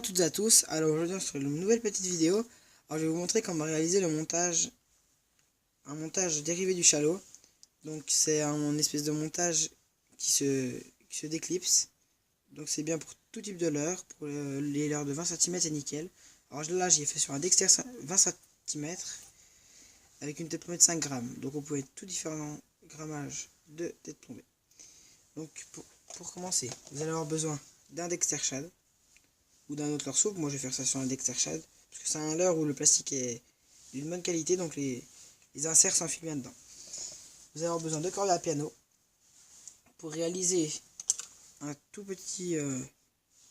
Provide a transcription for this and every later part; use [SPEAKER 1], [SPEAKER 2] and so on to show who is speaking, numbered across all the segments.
[SPEAKER 1] toutes et à tous, alors aujourd'hui on se retrouve dans une nouvelle petite vidéo. Alors je vais vous montrer comment réaliser le montage, un montage dérivé du chalot. Donc c'est un espèce de montage qui se déclipse. Donc c'est bien pour tout type de leurre, pour les leurres de 20 cm c'est nickel. Alors là j'ai fait sur un Dexter 20 cm avec une tête plombée de 5 grammes. Donc vous pouvez tout différents grammages de tête plombée. Donc pour commencer, vous allez avoir besoin d'un Dexter Shad ou d'un autre leurre souple. Moi je vais faire ça sur un Dexter Shad parce que c'est un leurre où le plastique est d'une bonne qualité, donc les inserts s'enfilent bien dedans. Vous allez avoir besoin de cordes à piano pour réaliser un tout petit, je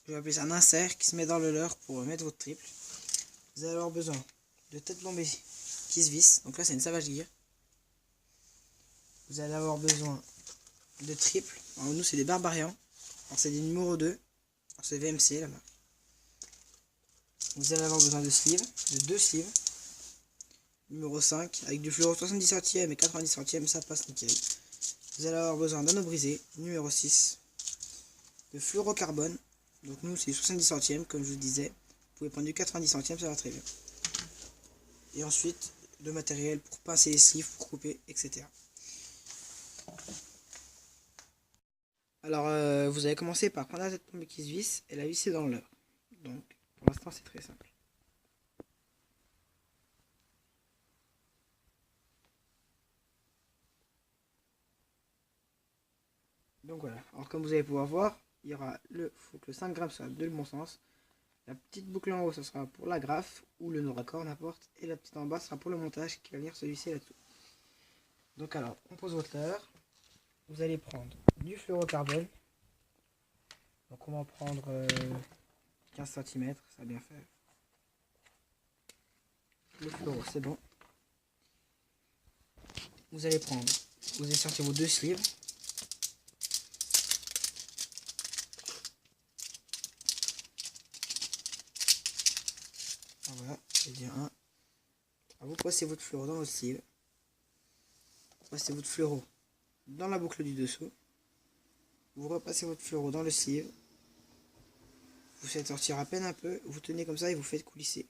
[SPEAKER 1] vais appeler ça un insert qui se met dans le leurre pour mettre votre triple. Vous allez avoir besoin de tête plombée qui se visse, donc là c'est une Savage Gear. Vous allez avoir besoin de triple, alors nous c'est des Barbarians, alors c'est des numéro 2, c'est VMC là-bas. Vous allez avoir besoin de sleeves, de 2 sleeves, numéro 5, avec du fluoro 70 centièmes et 90 centièmes, ça passe nickel. Vous allez avoir besoin d'anneau brisé, numéro 6, de fluorocarbone, donc nous c'est 70 centièmes, comme je vous disais, vous pouvez prendre du 90 centièmes, ça va très bien. Et ensuite, de matériel pour pincer les sleeves, pour couper, etc. Alors, vous allez commencer par prendre la tête plombée qui se visse et la visser dans le leurre. Donc, pour l'instant, c'est très simple. Donc voilà, alors comme vous allez pouvoir voir, il y aura faut que le 5 grammes soit de bon sens. La petite boucle en haut, ça sera pour la graffe ou le no-raccord, n'importe. Et la petite en bas sera pour le montage qui va venir se visser là-dessous. Donc alors, on pose votre leurre. Vous allez prendre du fluorocarbone. Donc on va en prendre 15 cm, ça va bien faire. Le fluoro, c'est bon. Vous allez sortir vos 2 sleeves. Voilà, c'est bien un. Alors vous passez votre fluoro dans votre sleeve. Vous passez votre fluoro dans la boucle du dessous. Vous repassez votre fluoro dans le sleeve. Vous faites sortir à peine un peu. Vous tenez comme ça et vous faites coulisser.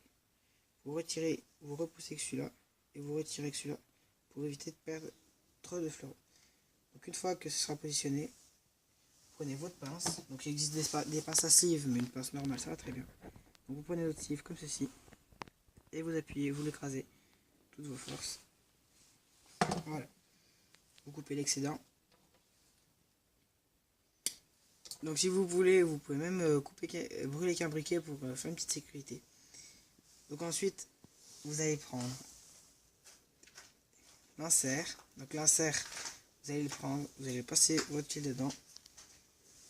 [SPEAKER 1] Vous retirez, vous repoussez que celui-là. Et vous retirez que celui-là. Pour éviter de perdre trop de fluoro. Donc une fois que ce sera positionné, prenez votre pince. Donc il existe des pinces à sleeve, mais une pince normale ça va très bien. Donc vous prenez votre sleeve comme ceci. Et vous appuyez, vous l'écrasez. Toutes vos forces. Voilà. Vous coupez l'excédent. Donc si vous voulez, vous pouvez même brûler qu'un briquet pour faire une petite sécurité. Donc ensuite, vous allez prendre l'insert. Donc l'insert, vous allez le prendre, vous allez passer votre fil dedans.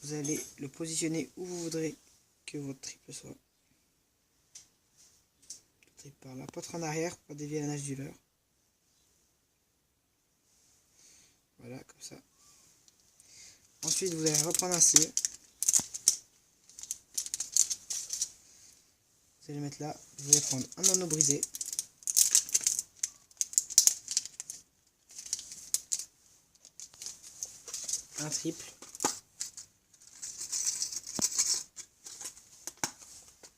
[SPEAKER 1] Vous allez le positionner où vous voudrez que votre triple soit. Triple par là, pas trop en arrière pour dévier la nage du leurre. Voilà, comme ça. Ensuite, vous allez reprendre un cire. Vous allez mettre là, vous allez prendre un anneau brisé. Un triple.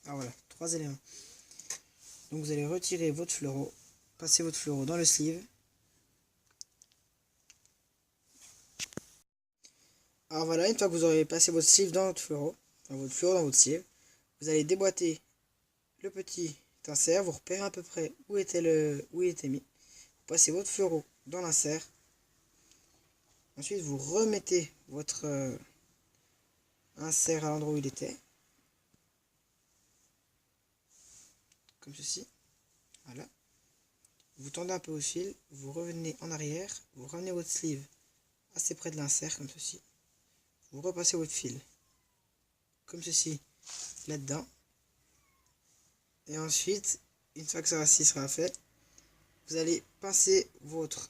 [SPEAKER 1] Ah voilà, 3 éléments. Donc vous allez retirer votre fluoro, passer votre fluoro dans le sleeve. Alors voilà, une fois que vous aurez passé votre sleeve dans votre fluoro dans votre sleeve, vous allez déboîter le petit insert, vous repérez à peu près où il était mis. Vous passez votre fluoro dans l'insert. Ensuite, vous remettez votre insert à l'endroit où il était. Comme ceci. Voilà. Vous tendez un peu au fil, vous revenez en arrière, vous ramenez votre sleeve assez près de l'insert, comme ceci. Vous repassez votre fil, comme ceci, là-dedans. Et ensuite, une fois que ça sera fait, vous allez pincer votre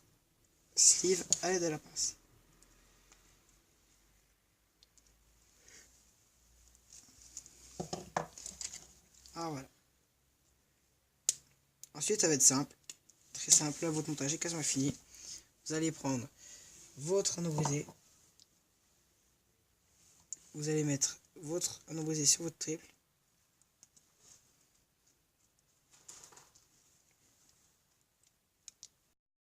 [SPEAKER 1] sleeve à l'aide de la pince. Ah voilà. Ensuite, ça va être simple. Très simple, là, votre montage est quasiment fini. Vous allez prendre votre anneau brisé. Vous allez mettre votre anneau brisé sur votre triple.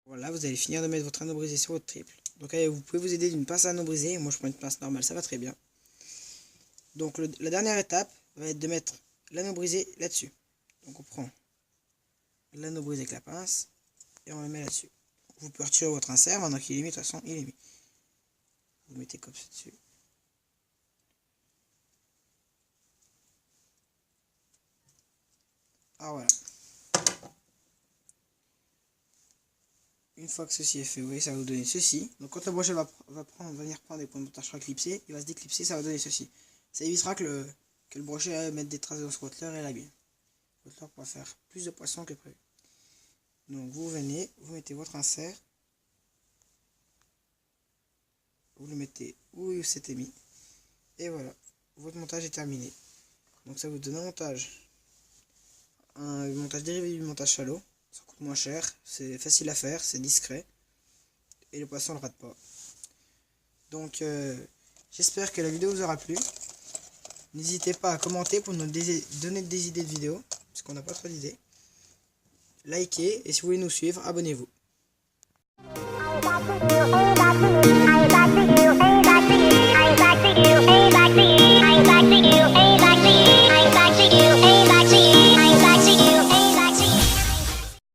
[SPEAKER 1] Voilà, vous allez finir de mettre votre anneau brisé sur votre triple. Donc allez, vous pouvez vous aider d'une pince à anneau brisé. Moi je prends une pince normale, ça va très bien. Donc la dernière étape va être de mettre l'anneau brisé là-dessus. Donc on prend l'anneau brisé avec la pince et on le met là-dessus. Vous pouvez retirer votre insert maintenant qu'il est mis, de toute façon il est mis. Vous mettez comme ça dessus. Ah voilà. Une fois que ceci est fait, vous voyez, ça va vous donner ceci. Donc quand le brochet va venir prendre des points de montage sur la clipsée, il va se déclipser, ça va donner ceci. Ça évitera que le brochet mette des traces dans ce roteleur et l'abîme. Le roteleur pourra faire plus de poissons que prévu. Donc vous venez, vous mettez votre insert. Vous le mettez où il s'était mis. Et voilà, votre montage est terminé. Donc ça vous donne un montage dérivé du montage shallow. Ça coûte moins cher, c'est facile à faire, c'est discret. Et le poisson ne le rate pas. Donc j'espère que la vidéo vous aura plu. N'hésitez pas à commenter pour nous donner des idées de vidéos, parce qu'on n'a pas trop d'idées. Likez et si vous voulez nous suivre, abonnez-vous.